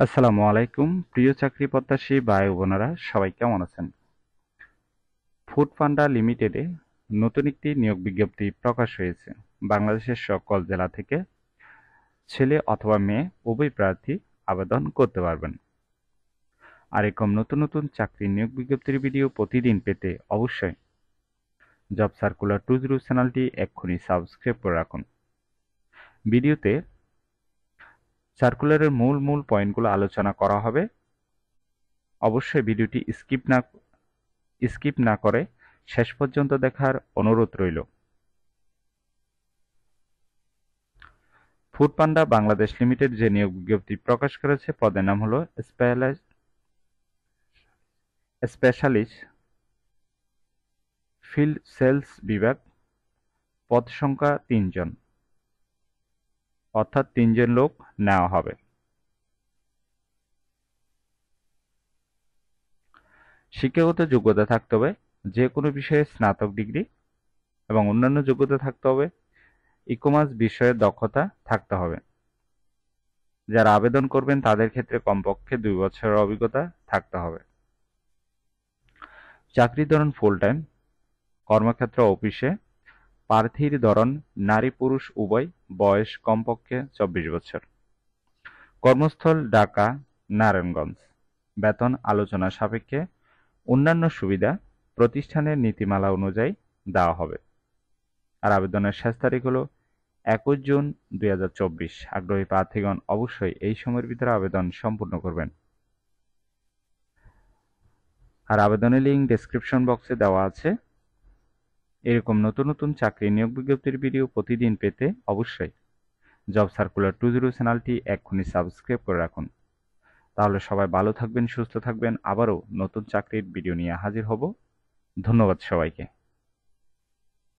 আসসালামু আলাইকুম প্রিয় চাকরি প্রত্যাশী ভাই ও বোনেরা সবাই কেমন আছেন? ফুড পান্ডা লিমিটেডে নতুন একটি নিয়োগ বিজ্ঞপ্তি প্রকাশ হয়েছে। বাংলাদেশের সকল জেলা থেকে ছেলে অথবা মেয়ে উভয় প্রার্থী আবেদন করতে পারবেন। আর এরকম নতুন নতুন চাকরির নিয়োগ বিজ্ঞপ্তির ভিডিও প্রতিদিন পেতে অবশ্যই জব সার্কুলার 20 চ্যানেলটি এক্ষুনি সাবস্ক্রাইব করে রাখুন। ভিডিওতে সার্কুলারের মূল মূল পয়েন্টগুলো আলোচনা করা হবে। অবশ্যই ভিডিওটি স্কিপ না করে শেষ পর্যন্ত দেখার অনুরোধ রইল। ফুড পান্ডা বাংলাদেশ লিমিটেড যে নিয়োগ বিজ্ঞপ্তি প্রকাশ করেছে পদের নাম হলো স্পেশালিস্ট ফিল্ড সেলস বিভাগ। পদ সংখ্যা ৩ জন, অর্থাৎ ৩ জন লোক নেওয়া হবে। শিক্ষাগত যোগ্যতা থাকতে হবে যে কোনো বিষয়ে স্নাতক ডিগ্রি এবং অন্যান্য যোগ্যতা থাকতে হবে। ই-কমার্স বিষয়ে দক্ষতা থাকতে হবে। যারা আবেদন করবেন তাদের ক্ষেত্রে কমপক্ষে ২ বছরের অভিজ্ঞতা থাকতে হবে। চাকরির ধরন ফুল টাইম, কর্মক্ষেত্র অফিসে। প্রার্থীর ধরন নারী পুরুষ উভয়, বয়স কমপক্ষে ২৪ বছর। কর্মস্থল ঢাকা, নারায়ণগঞ্জ। বেতন আলোচনা সাপেক্ষে। অন্যান্য সুবিধা প্রতিষ্ঠানের নীতিমালা অনুযায়ী দেওয়া হবে। আর আবেদনের শেষ তারিখ হলো ২১ জুন ২০২৪। আগ্রহী প্রার্থীগণ অবশ্যই এই সময়ের ভিতরে আবেদন সম্পূর্ণ করবেন। আর আবেদনের লিঙ্ক ডেসক্রিপশন বক্সে দেওয়া আছে। এরকম নতুন নতুন চাকরি নিয়োগ বিজ্ঞপ্তির ভিডিও প্রতিদিন পেতে অবশ্যই জব সার্কুলার 20 চ্যানেলটি এক্ষুনি সাবস্ক্রাইব করে রাখুন। তাহলে সবাই ভালো থাকবেন, সুস্থ থাকবেন। আবারও নতুন চাকরির ভিডিও নিয়ে হাজির হব। ধন্যবাদ সবাইকে।